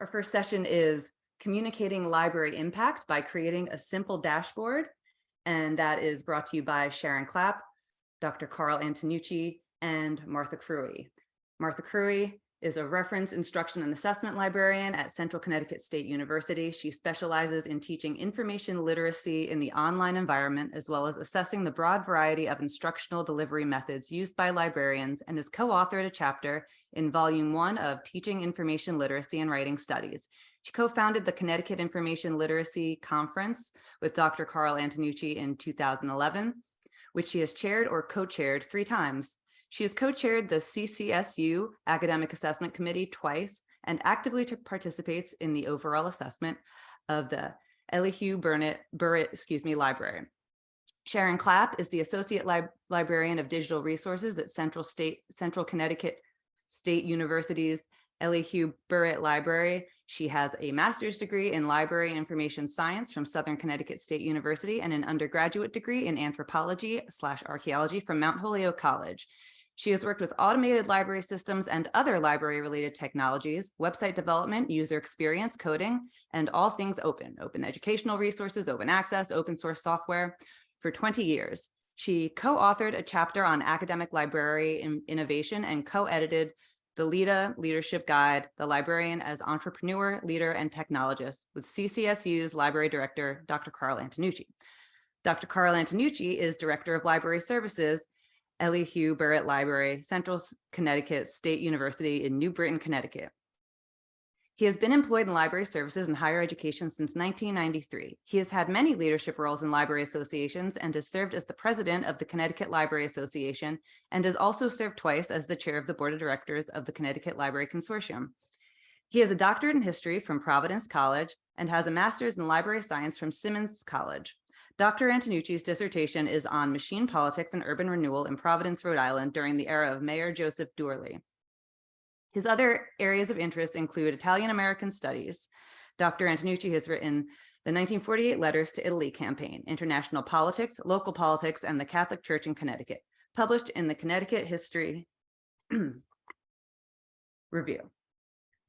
Our first session is Communicating Library Impact by Creating a Simple Dashboard, and that is brought to you by Sharon Clapp, Dr. Carl Antonucci, and Martha Kruy. Martha Kruy is a reference instruction and assessment librarian at Central Connecticut State University. She specializes in teaching information literacy in the online environment, as well as assessing the broad variety of instructional delivery methods used by librarians, and has co-authored a chapter in Volume 1 of Teaching Information Literacy and Writing Studies. She co-founded the Connecticut Information Literacy Conference with Dr. Carl Antonucci in 2011, which she has chaired or co-chaired 3 times. She has co-chaired the CCSU Academic Assessment Committee twice and actively participates in the overall assessment of the Elihu Burritt Library. Sharon Clapp is the Associate Librarian of Digital Resources at Central Connecticut State University's Elihu Burritt Library. She has a master's degree in library and information science from Southern Connecticut State University and an undergraduate degree in anthropology/archaeology from Mount Holyoke College. She has worked with automated library systems and other library-related technologies, website development, user experience, coding, and all things open educational resources, open access, open source software for 20 years. She co-authored a chapter on academic library innovation and co-edited the LIDA Leadership Guide, The Librarian as Entrepreneur, Leader, and Technologist with CCSU's Library Director, Dr. Carl Antonucci. Dr. Carl Antonucci is Director of Library Services, Elihu Burritt Library, Central Connecticut State University in New Britain, Connecticut. He has been employed in library services and higher education since 1993. He has had many leadership roles in library associations and has served as the president of the Connecticut Library Association and has also served twice as the chair of the board of directors of the Connecticut Library Consortium. He has a doctorate in history from Providence College and has a master's in library science from Simmons College. Dr. Antonucci's dissertation is on machine politics and urban renewal in Providence, Rhode Island during the era of Mayor Joseph Doorley. His other areas of interest include Italian-American studies. Dr. Antonucci has written the 1948 Letters to Italy campaign, international politics, local politics, and the Catholic Church in Connecticut, published in the Connecticut History Review.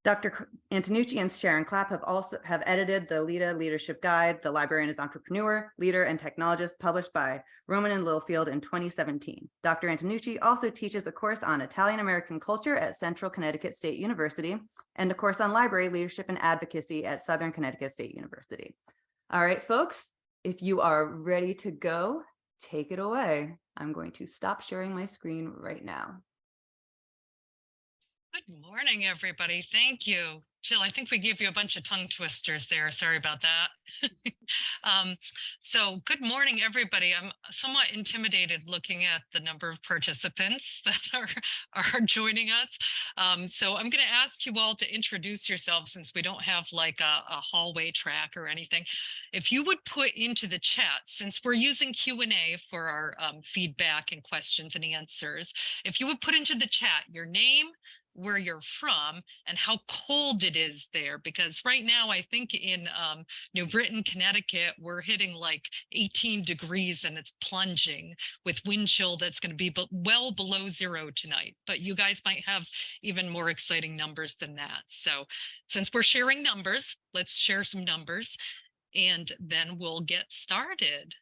Dr. Antonucci and Sharon Clapp have edited the LIDA Leadership Guide, The Librarian as Entrepreneur, Leader, and Technologist, published by Rowman and Littlefield in 2017. Dr. Antonucci also teaches a course on Italian-American culture at Central Connecticut State University and a course on library leadership and advocacy at Southern Connecticut State University. All right, folks, if you are ready to go, take it away. I'm going to stop sharing my screen right now. Good morning, everybody. Thank you. Jill, I think we gave you a bunch of tongue twisters there. Sorry about that. So good morning, everybody. I'm somewhat intimidated looking at the number of participants that are joining us. So I'm going to ask you all to introduce yourselves since we don't have like a hallway track or anything. If you would put into the chat, since we're using Q&A for our feedback and questions and answers, if you would put into the chat your name, where you're from, and how cold it is there, because right now I think in New Britain, Connecticut, we're hitting like 18 degrees and it's plunging with wind chill that's going to be well below 0 tonight. But you guys might have even more exciting numbers than that. So since we're sharing numbers, let's share some numbers and then we'll get started.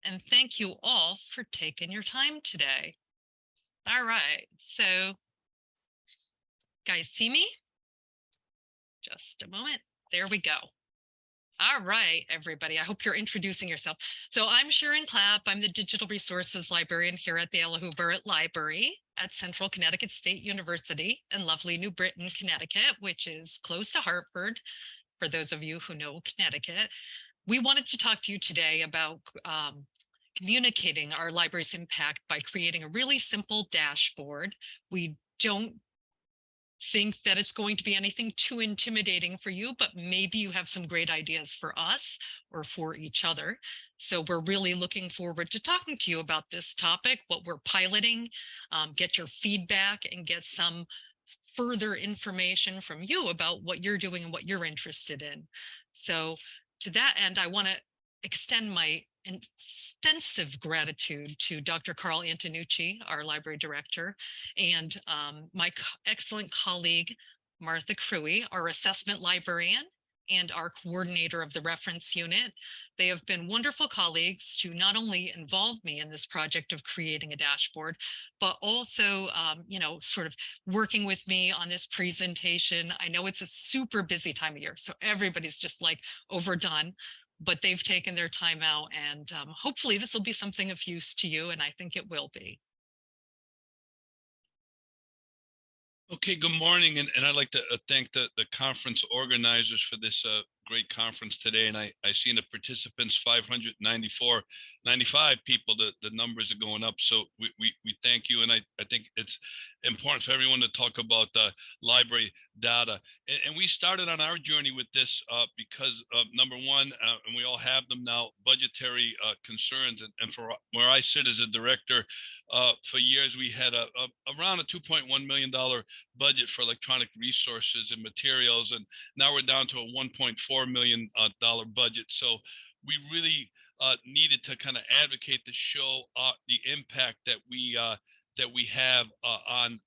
And thank you all for taking your time today. All right, so guys see me? Just a moment. There we go. All right, everybody. I hope you're introducing yourself. So I'm Sharon Clapp. I'm the Digital Resources Librarian here at the Elihu Burritt Library at Central Connecticut State University in lovely New Britain, Connecticut, which is close to Hartford, for those of you who know Connecticut. We wanted to talk to you today about communicating our library's impact by creating a really simple dashboard. We don't think that it's going to be anything too intimidating for you, but maybe you have some great ideas for us or for each other. So we're really looking forward to talking to you about this topic, what we're piloting, get your feedback and get some further information from you about what you're doing and what you're interested in. So to that end, I want to extend my extensive gratitude to Dr. Carl Antonucci, our library director, and my excellent colleague, Martha Kruy, our assessment librarian and our coordinator of the reference unit. They have been wonderful colleagues to not only involve me in this project of creating a dashboard, but also, sort of working with me on this presentation. I know it's a super busy time of year, so everybody's just like overdone, but they've taken their time out, and hopefully this will be something of use to you, and I think it will be. Okay, good morning, and I'd like to thank the conference organizers for this great conference today. And I see in the participants 594, 95 people, the numbers are going up. So we thank you. And I think it's important for everyone to talk about the library data. And we started on our journey with this because number one, and we all have them now, budgetary concerns. And for where I sit as a director, for years we had around a $2.1 million budget for electronic resources and materials, and now we're down to a $1.4 million budget. So we really needed to kind of advocate to show the impact that we have on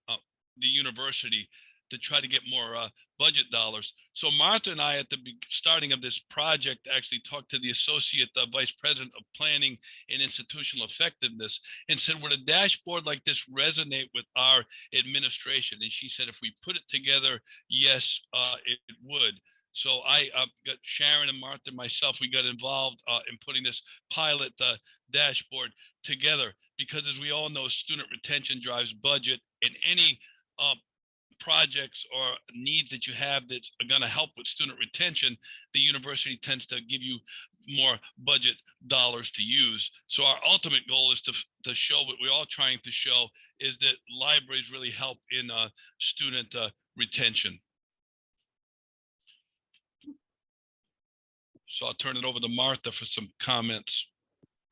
the university, to try to get more budget dollars. So Martha and I, at the starting of this project, actually talked to the Associate Vice President of Planning and Institutional Effectiveness and said, would a dashboard like this resonate with our administration? And she said, if we put it together, yes, it would. So I got Sharon and Martha and myself, we got involved in putting this pilot dashboard together, because as we all know, student retention drives budget, and any projects or needs that you have that are going to help with student retention, the university tends to give you more budget dollars to use. So our ultimate goal is to show what we're all trying to show, is that libraries really help in student retention. So I'll turn it over to Martha for some comments.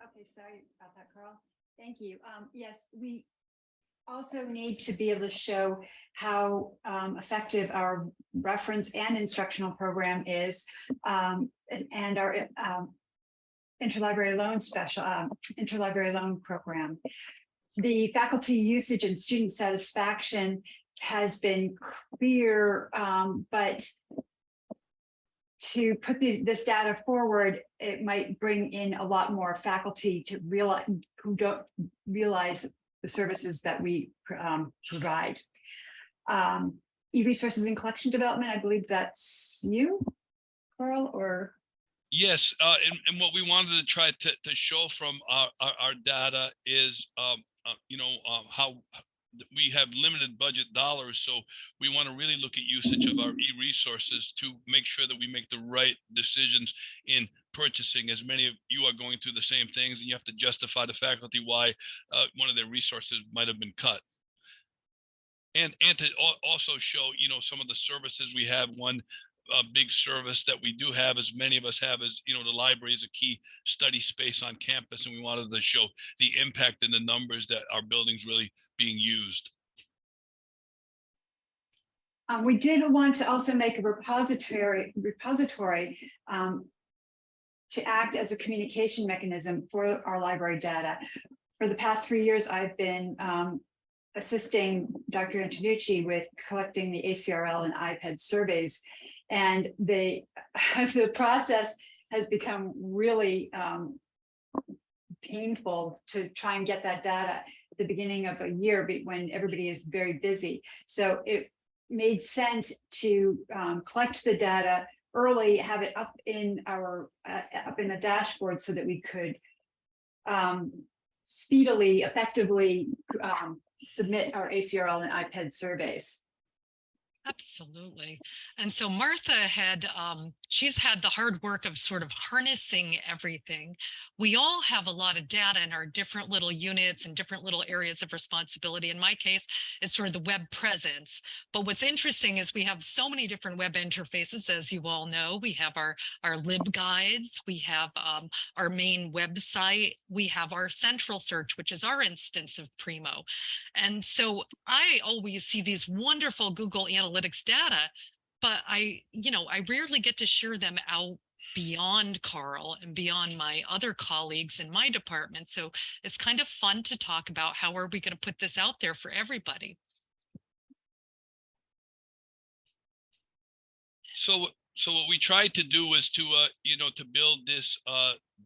Okay, sorry about that, Carl. Thank you. Yes, we also need to be able to show how effective our reference and instructional program is, and our interlibrary loan program. The faculty usage and student satisfaction has been clear, but to put this data forward, it might bring in a lot more faculty to realize who don't realize the services that we provide. E-resources and collection development, I believe that's you, Carl, or? Yes, and what we wanted to try to show from our data is, how we have limited budget dollars. So we want to really look at usage of our e-resources to make sure that we make the right decisions in purchasing, as many of you are going through the same things, and you have to justify the faculty why one of their resources might have been cut. And to also show, some of the services we have. One big service that we do have, as many of us have, is, the library is a key study space on campus, and we wanted to show the impact and the numbers that our building's really being used. We did want to also make a repository to act as a communication mechanism for our library data. For the past 3 years, I've been assisting Dr. Antonucci with collecting the ACRL and IPED surveys, and the process has become really painful to try and get that data at the beginning of a year when everybody is very busy. So it made sense to collect the data early, have it up in a dashboard so that we could speedily, effectively submit our ACRL and IPED surveys. Absolutely. And so Martha had, she's had the hard work of sort of harnessing everything. We all have a lot of data in our different little units and different little areas of responsibility. In my case, it's sort of the web presence. But what's interesting is we have so many different web interfaces, as you all know. We have our LibGuides, we have our main website, we have our central search, which is our instance of Primo. And so I always see these wonderful Google Analytics data, but I rarely get to share them out beyond Carl and beyond my other colleagues in my department. So it's kind of fun to talk about how are we going to put this out there for everybody. So what we tried to do was to to build this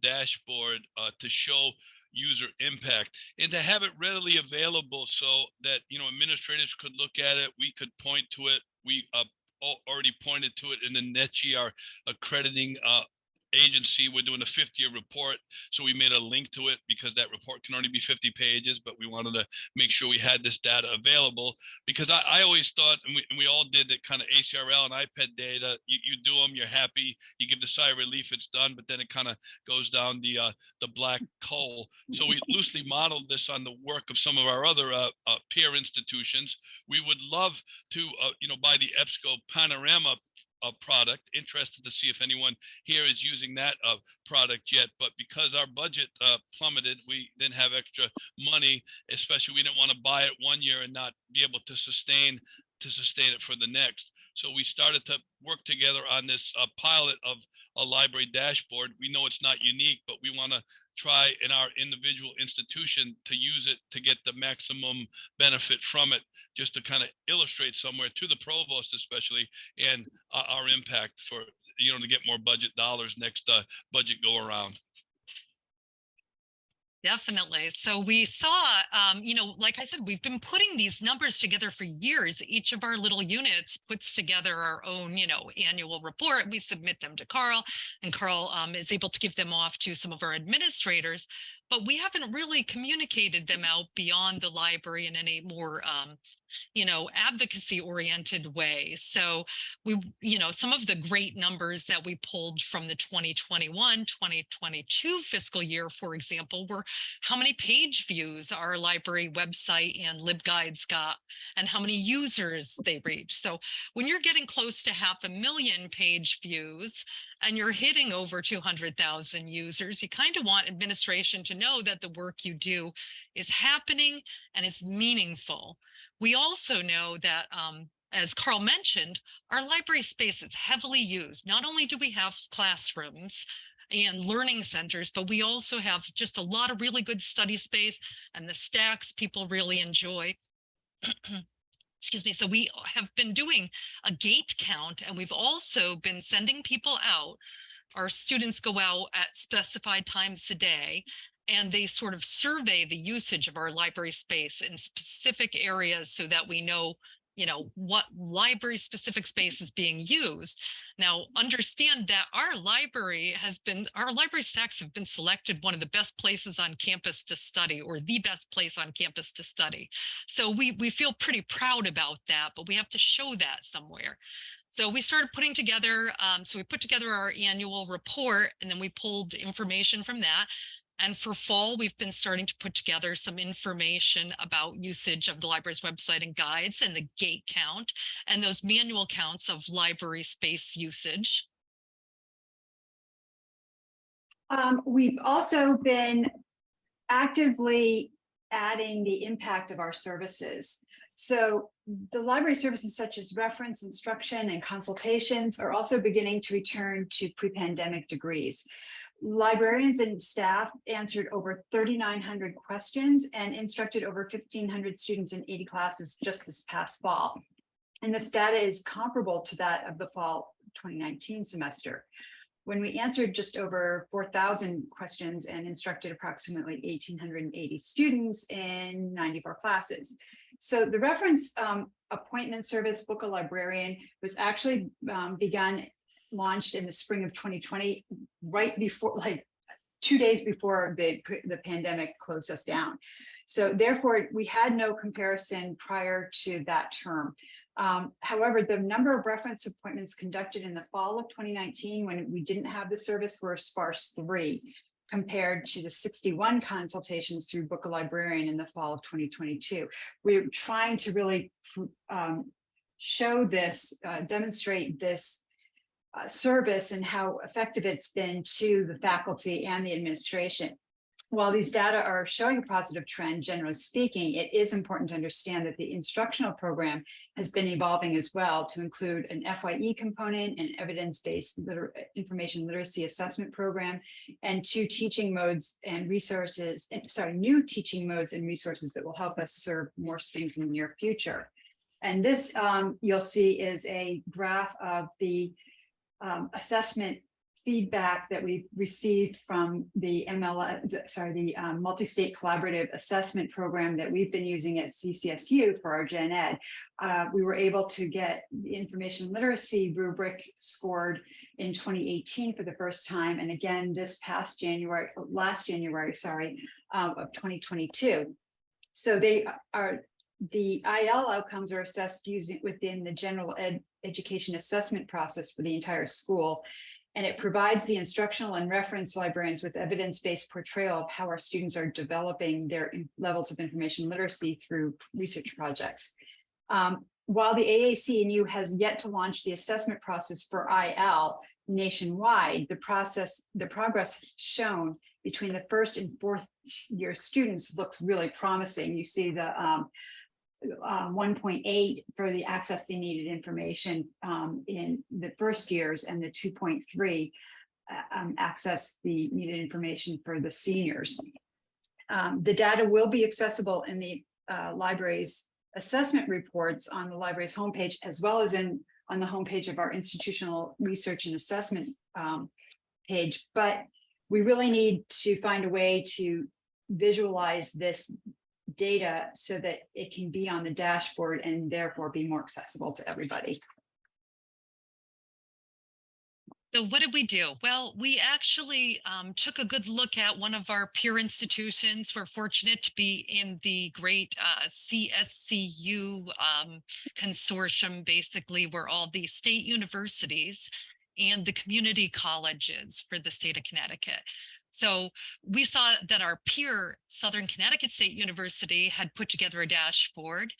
dashboard to show user impact and to have it readily available so that administrators could look at it. We could point to it. We already pointed to it in the NETGE, our accrediting agency. We're doing a 50-year report, so we made a link to it because that report can only be 50 pages, but we wanted to make sure we had this data available because I always thought, and we all did, that kind of ACRL and iPad data, you do them, you're happy, you give the sigh of relief, it's done, but then it kind of goes down the black hole. So we loosely modeled this on the work of some of our other peer institutions. We would love to buy the EBSCO Panorama product. Interested to see if anyone here is using that product yet, but because our budget plummeted, we didn't have extra money, especially we didn't want to buy it one year and not be able to sustain it for the next. So we started to work together on this pilot of a library dashboard. We know it's not unique, but we want to try in our individual institution to use it to get the maximum benefit from it, just to kind of illustrate somewhere to the provost especially, and our impact for, to get more budget dollars next budget go around. Definitely. So we saw, like I said, we've been putting these numbers together for years. Each of our little units puts together our own, annual report. We submit them to Carl, and Carl is able to give them off to some of our administrators. But we haven't really communicated them out beyond the library in any more, advocacy oriented way. So we, some of the great numbers that we pulled from the 2021-2022 fiscal year, for example, were how many page views our library website and LibGuides got and how many users they reached. So when you're getting close to 500,000 page views and you're hitting over 200,000 users, you kind of want administration to know that the work you do is happening and it's meaningful. We also know that, as Carl mentioned, our library space is heavily used. Not only do we have classrooms and learning centers, but we also have just a lot of really good study space, and the stacks people really enjoy. Excuse me. So we have been doing a gate count, and we've also been sending people out. Our students go out at specified times a day, and they sort of survey the usage of our library space in specific areas so that we know, what library specific space is being used. Now, understand that our library stacks have been selected one of the best places on campus to study, or the best place on campus to study. So we feel pretty proud about that, but we have to show that somewhere. So we started putting together, we put together our annual report, and then we pulled information from that. And for fall, we've been starting to put together some information about usage of the library's website and guides, and the gate count, and those manual counts of library space usage. We've also been actively adding the impact of our services. So the library services such as reference, instruction, and consultations are also beginning to return to pre-pandemic degrees. Librarians and staff answered over 3,900 questions and instructed over 1,500 students in 80 classes just this past fall. And this data is comparable to that of the fall 2019 semester, when we answered just over 4,000 questions and instructed approximately 1,880 students in 94 classes. So the reference appointment service, Book a Librarian, was actually launched in the spring of 2020, right before, like 2 days before the pandemic closed us down. So therefore, we had no comparison prior to that term. However, the number of reference appointments conducted in the fall of 2019, when we didn't have the service, were a sparse 3, compared to the 61 consultations through Book a Librarian in the fall of 2022. We're trying to really show this, demonstrate this service and how effective it's been to the faculty and the administration. While these data are showing a positive trend, generally speaking, it is important to understand that the instructional program has been evolving as well to include an FYE component, an evidence-based information literacy assessment program, and new teaching modes and resources that will help us serve more students in the near future. And this you'll see is a graph of the assessment feedback that we've received from the multi-state collaborative assessment program that we've been using at CCSU for our gen ed. We were able to get the information literacy rubric scored in 2018 for the first time, and again last January, of 2022. So the IL outcomes are assessed using within the general education assessment process for the entire school. And it provides the instructional and reference librarians with evidence-based portrayal of how our students are developing their levels of information literacy through research projects. While the AAC&U has yet to launch the assessment process for IL nationwide, the progress shown between the first and fourth year students looks really promising. You see the 1.8 for the access they needed information in the first years, and the 2.3 access the needed information for the seniors. The data will be accessible in the library's assessment reports on the library's homepage, as well as on the homepage of our institutional research and assessment page. But we really need to find a way to visualize this data so that it can be on the dashboard and therefore be more accessible to everybody. So what did we do? Well, we actually took a good look at one of our peer institutions. We're fortunate to be in the great CSCU consortium, basically, where all the state universities and the community colleges for the state of Connecticut. So we saw that our peer, Southern Connecticut State University, had put together a dashboard.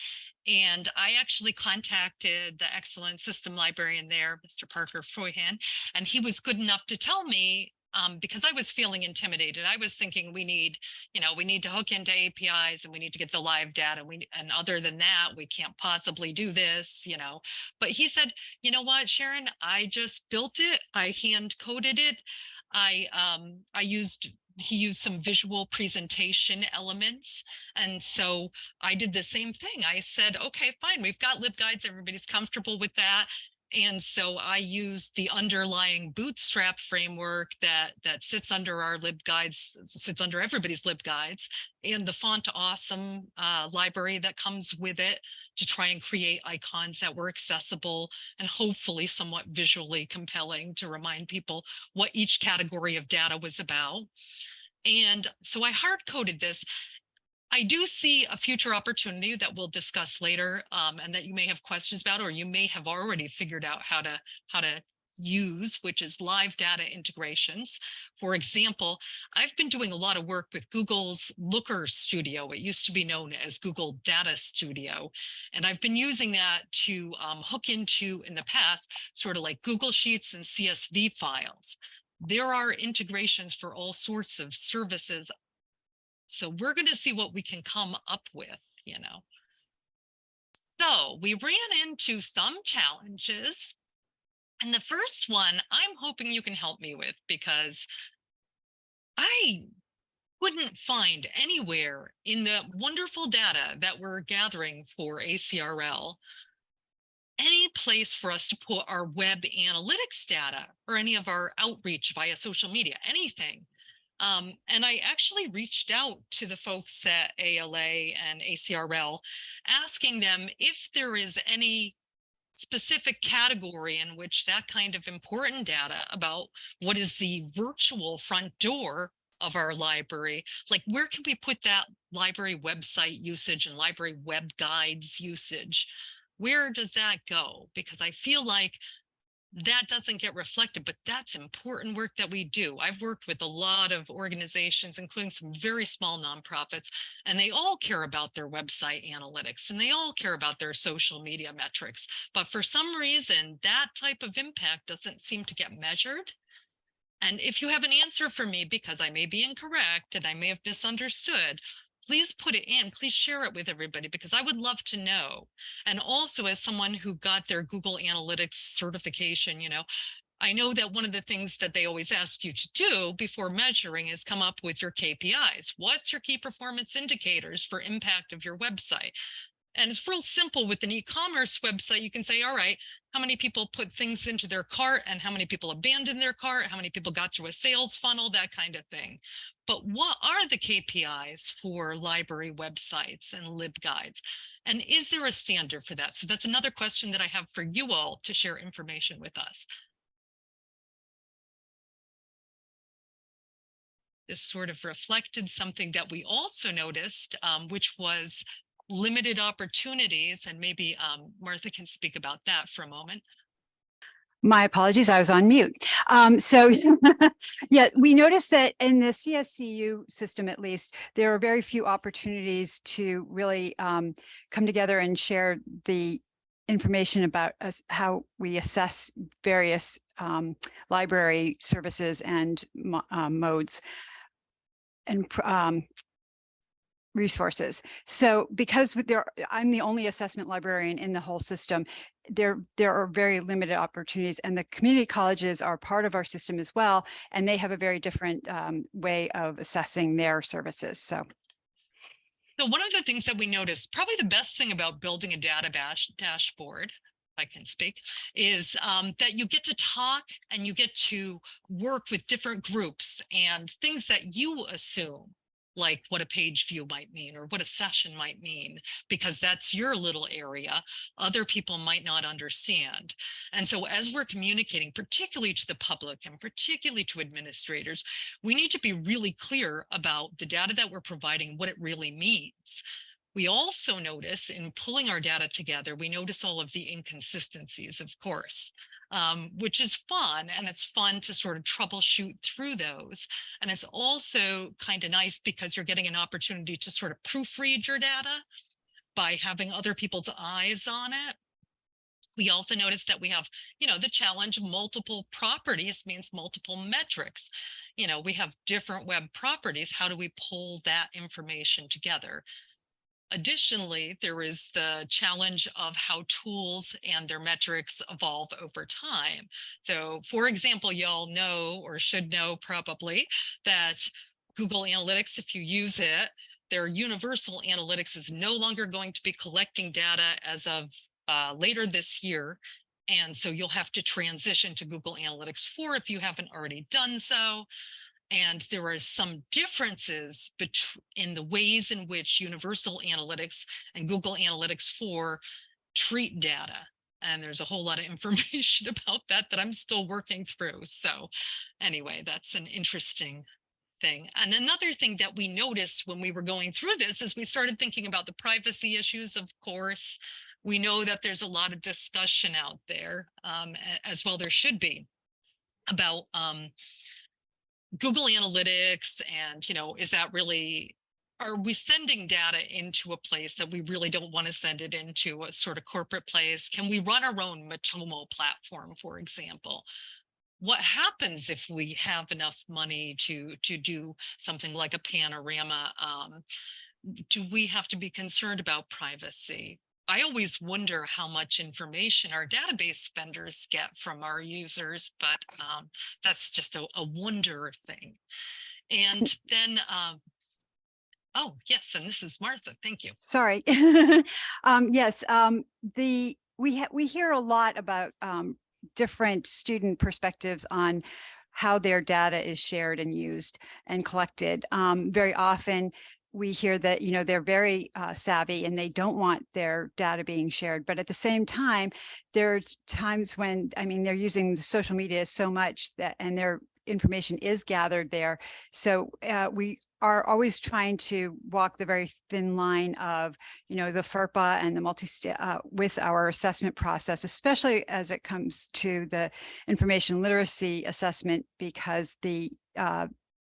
And I actually contacted the excellent system librarian there, Mr. Parker Froyhan, and he was good enough to tell me, because I was feeling intimidated. I was thinking we need to hook into APIs and we need to get the live data. And other than that, we can't possibly do this, But he said, you know what, Sharon, I just built it. I hand coded it. He used some visual presentation elements. And so I did the same thing. I said, okay, fine, we've got LibGuides, everybody's comfortable with that. And so I used the underlying bootstrap framework that sits under our LibGuides, sits under everybody's LibGuides, and the Font Awesome library that comes with it to try and create icons that were accessible and hopefully somewhat visually compelling to remind people what each category of data was about. And so I hard coded this. I do see a future opportunity that we'll discuss later, and that you may have questions about, or you may have already figured out how to use, which is live data integrations. For example, I've been doing a lot of work with Google's Looker Studio. It used to be known as Google Data Studio. And I've been using that to hook into, in the past, sort of like Google Sheets and CSV files. There are integrations for all sorts of services. So we're going to see what we can come up with, So we ran into some challenges. And the first one, I'm hoping you can help me with, because I couldn't find anywhere in the wonderful data that we're gathering for ACRL any place for us to put our web analytics data or any of our outreach via social media, anything. And I actually reached out to the folks at ALA and ACRL, asking them if there is any specific category in which that kind of important data about what is the virtual front door of our library, like where can we put that library website usage and library web guides usage? Where does that go? Because I feel like that doesn't get reflected, but that's important work that we do. I've worked with a lot of organizations, including some very small nonprofits, and they all care about their website analytics and they all care about their social media metrics. But for some reason, that type of impact doesn't seem to get measured. And if you have an answer for me, because I may be incorrect and I may have misunderstood, please put it in, please share it with everybody, because I would love to know. And also, as someone who got their Google Analytics certification, I know that one of the things that they always ask you to do before measuring is come up with your KPIs. What's your key performance indicators for impact of your website? And it's real simple with an e-commerce website. You can say, all right, how many people put things into their cart and how many people abandoned their cart, how many people got through a sales funnel, that kind of thing. But what are the KPIs for library websites and LibGuides? And is there a standard for that? So that's another question that I have for you all to share information with us. This sort of reflected something that we also noticed, which was limited opportunities. And maybe Martha can speak about that for a moment. My apologies, I was on mute. So yeah, we noticed that in the CSCU system, at least, there are very few opportunities to really come together and share the information about us, how we assess various library services and modes and resources. So because I'm the only assessment librarian in the whole system, there are very limited opportunities, and the community colleges are part of our system as well, and they have a very different way of assessing their services. So one of the things that we noticed, probably the best thing about building a data dashboard, if I can speak, is that you get to talk and you get to work with different groups and things that you assume, like what a page view might mean or what a session might mean, because that's your little area. Other people might not understand. And so as we're communicating, particularly to the public and particularly to administrators, we need to be really clear about the data that we're providing, what it really means. We also notice in pulling our data together, we notice all of the inconsistencies, of course, which is fun. And it's fun to sort of troubleshoot through those. And it's also kind of nice because you're getting an opportunity to sort of proofread your data by having other people's eyes on it. We also notice that we have, the challenge of multiple properties means multiple metrics. We have different web properties. How do we pull that information together? Additionally, there is the challenge of how tools and their metrics evolve over time. So, for example, y'all know or should know probably that Google Analytics, if you use it, their universal analytics is no longer going to be collecting data as of later this year. And so you'll have to transition to Google Analytics 4 if you haven't already done so. And there are some differences in the ways in which Universal Analytics and Google Analytics 4 treat data. And there's a whole lot of information about that I'm still working through. So anyway, that's an interesting thing. And another thing that we noticed when we were going through this is we started thinking about the privacy issues, of course. We know that there's a lot of discussion out there, as well there should be, about Google Analytics and, is that really, are we sending data into a place that we really don't want to send it into, a sort of corporate place? Can we run our own Matomo platform, for example? What happens if we have enough money to do something like a panorama? Do we have to be concerned about privacy? I always wonder how much information our database vendors get from our users, but that's just a wonder thing. And then, oh, yes, and this is Martha. Thank you. Sorry. Yes, we hear a lot about different student perspectives on how their data is shared and used and collected. Very often, we hear that, they're very savvy and they don't want their data being shared. But at the same time, there's times when, they're using the social media so much that, and their information is gathered there. So we are always trying to walk the very thin line of, the FERPA and the with our assessment process, especially as it comes to the information literacy assessment, because the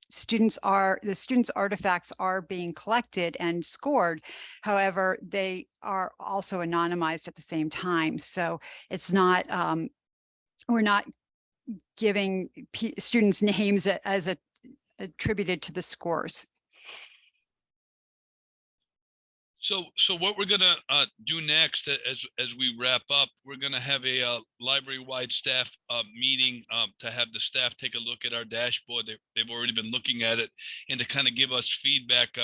students' artifacts are being collected and scored. However, they are also anonymized at the same time. So it's not, we're not giving students' names as attributed to the scores. So what we're gonna do next, as we wrap up, we're gonna have a library-wide staff meeting to have the staff take a look at our dashboard. They've already been looking at it, and to kind of give us feedback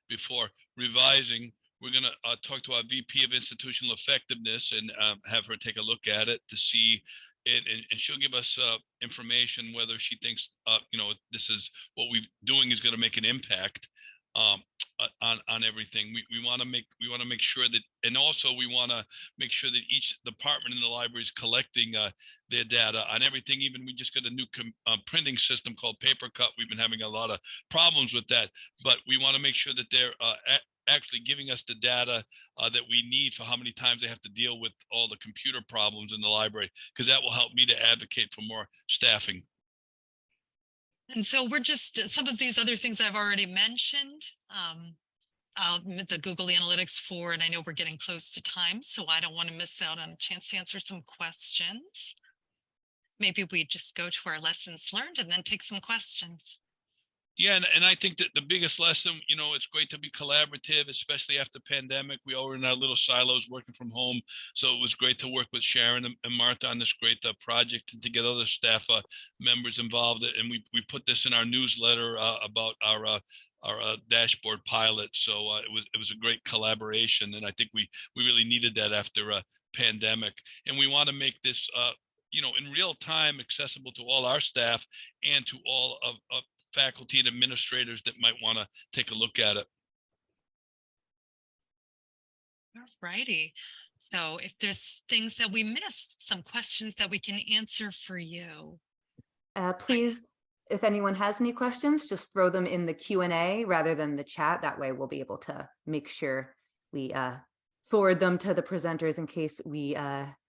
before revising. we're going to talk to our VP of Institutional Effectiveness and have her take a look at it to see it, and she'll give us information whether she thinks this is what we're doing is going to make an impact on everything. We want to make sure that, and also we want to make sure that each department in the library is collecting their data on everything. Even we just got a new printing system called PaperCut. We've been having a lot of problems with that, but we want to make sure that they're actually giving us the data that we need for how many times they have to deal with all the computer problems in the library, because that will help me to advocate for more staffing. And so we're just, some of these other things I've already mentioned, the Google Analytics for, and I know we're getting close to time, so I don't want to miss out on a chance to answer some questions. Maybe we just go to our lessons learned and then take some questions. Yeah, and I think that the biggest lesson, it's great to be collaborative, especially after pandemic. We all were in our little silos working from home. So it was great to work with Sharon and Martha on this great project and to get other staff members involved. And we put this in our newsletter about our dashboard pilot. So it was a great collaboration. And I think we really needed that after a pandemic. And we want to make this, in real time accessible to all our staff and to all of faculty and administrators that might want to take a look at it. All righty. So if there's things that we missed, some questions that we can answer for you. Please, if anyone has any questions, just throw them in the Q&A rather than the chat. That way we'll be able to make sure we forward them to the presenters in case we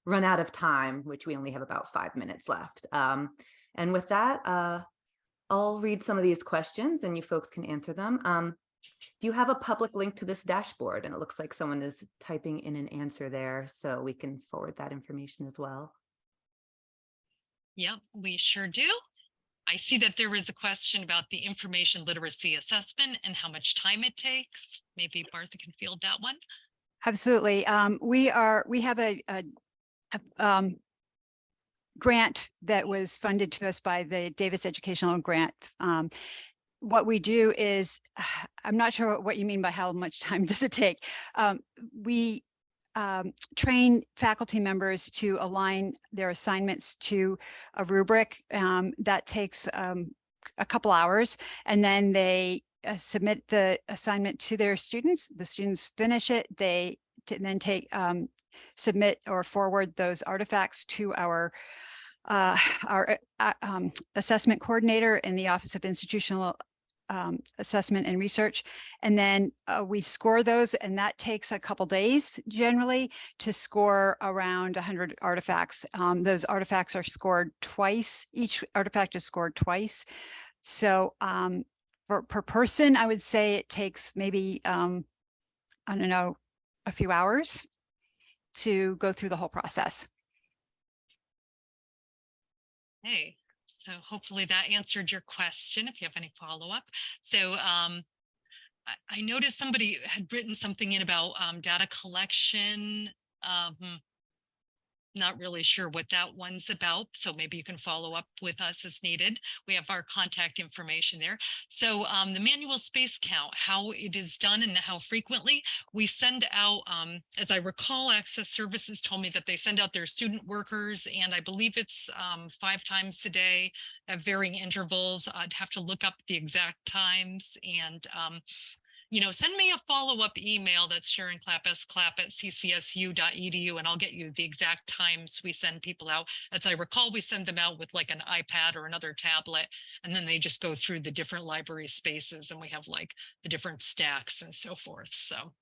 run out of time, which we only have about 5 minutes left. And with that, I'll read some of these questions and you folks can answer them. Do you have a public link to this dashboard? And it looks like someone is typing in an answer there, so we can forward that information as well. Yep, we sure do. I see that there is a question about the information literacy assessment and how much time it takes. Maybe Martha can field that one. Absolutely. We have a grant that was funded to us by the Davis Educational Grant. What we do is, I'm not sure what you mean by how much time does it take. We train faculty members to align their assignments to a rubric that takes a couple hours, and then they submit the assignment to their students. The students finish it. They then submit or forward those artifacts to our assessment coordinator in the Office of Institutional Assessment and Research. And then we score those, and that takes a couple days generally to score around 100 artifacts. Those artifacts are scored twice. Each artifact is scored twice. So per person, I would say it takes maybe, I don't know, a few hours to go through the whole process. Hey, so hopefully that answered your question. If you have any follow-up. So I noticed somebody had written something in about data collection. Not really sure what that one's about, so maybe you can follow up with us as needed. We have our contact information there. So the manual space count, how it is done and how frequently we send out, as I recall, Access Services told me that they send out their student workers, and I believe it's 5 times a day at varying intervals. I'd have to look up the exact times, and send me a follow-up email. That's Sharon Clapp, sclapp@ccsu.edu, and I'll get you the exact times we send people out. As I recall, we send them out with like an iPad or another tablet, and then they just go through the different library spaces, and we have like the different stacks and so forth. So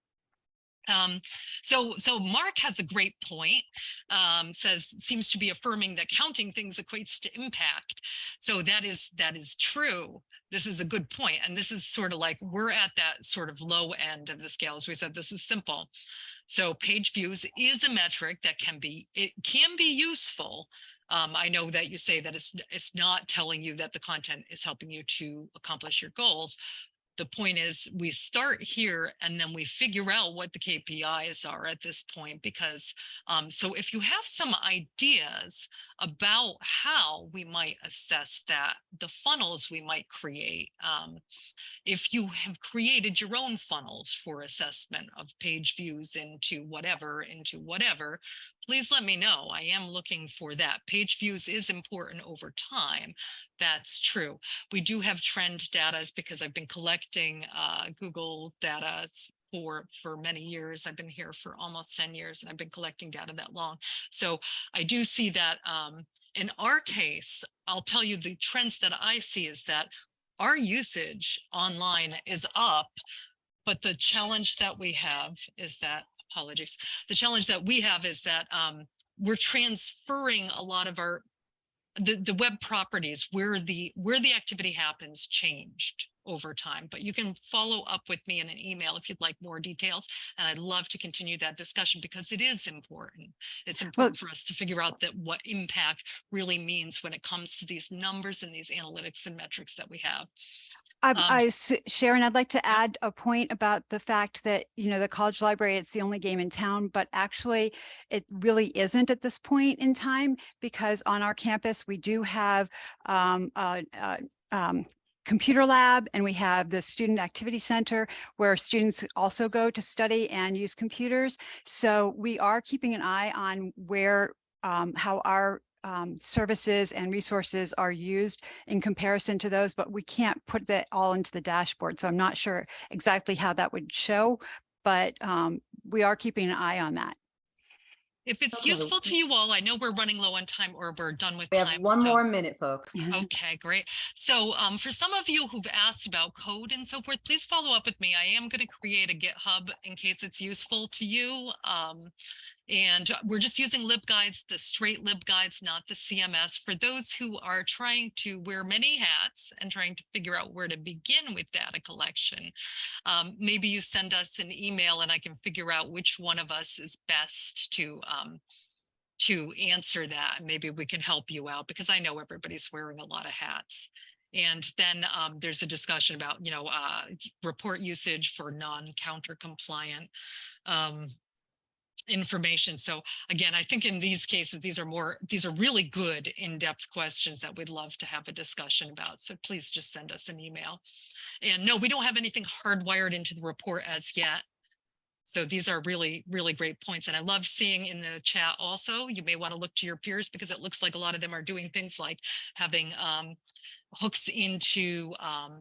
Mark has a great point, seems to be affirming that counting things equates to impact. So that is true. This is a good point. And this is sort of like, we're at that sort of low end of the scale. As we said, this is simple. So page views is a metric that can be useful. I know that you say that it's not telling you that the content is helping you to accomplish your goals. the point is we start here and then we figure out what the KPIs are at this point, because so if you have some ideas about how we might assess that, the funnels we might create, if you have created your own funnels for assessment of page views into whatever, please let me know. I am looking for that. Page views is important over time. That's true. We do have trend data because I've been collecting Google data for many years. I've been here for almost 10 years and I've been collecting data that long. So I do see that in our case, I'll tell you the trends that I see is that our usage online is up, but the challenge that we have is that, apologies, the challenge that we have is that we're transferring a lot of our, the web properties where the activity happens changed over time, but you can follow up with me in an email if you'd like more details. And I'd love to continue that discussion because it is important. It's important for us to figure out that what impact really means when it comes to these numbers and these analytics and metrics that we have. Sharon, I'd like to add a point about the fact that, you know, the college library, it's the only game in town, but actually it really isn't at this point in time, because on our campus, we do have computer lab, and we have the student activity center where students also go to study and use computers. So we are keeping an eye on where, how our services and resources are used in comparison to those, but we can't put that all into the dashboard. So I'm not sure exactly how that would show, but we are keeping an eye on that. If it's useful to you all, I know we're running low on time or we're done with We time. have one more minute, folks. Okay, great. So for some of you who've asked about code and so forth, please follow up with me. I am going to create a GitHub in case it's useful to you. And we're just using LibGuides, the straight LibGuides, not the CMS. For those who are trying to wear many hats and trying to figure out where to begin with data collection, maybe you send us an email and I can figure out which one of us is best to answer that. Maybe we can help you out because I know everybody's wearing a lot of hats. And then there's a discussion about, you know, report usage for non-counter compliant information. So again, I think in these cases, these are really good in-depth questions that we'd love to have a discussion about. So please just send us an email. And no, we don't have anything hardwired into the report as yet. So these are really, really great points. And I love seeing in the chat also, you may want to look to your peers because it looks like a lot of them are doing things like having hooks into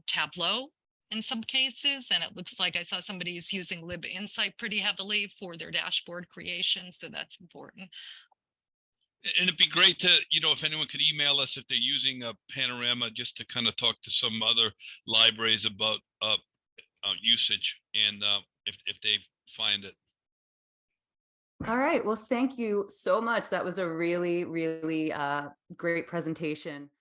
Tableau in some cases. And it looks like I saw somebody is using LibInsight pretty heavily for their dashboard creation. So that's important. And it'd be great to, you know, if anyone could email us if they're using a Panorama, just to kind of talk to some other libraries about usage and if they find it. All right. Well, thank you so much. That was a really, really great presentation.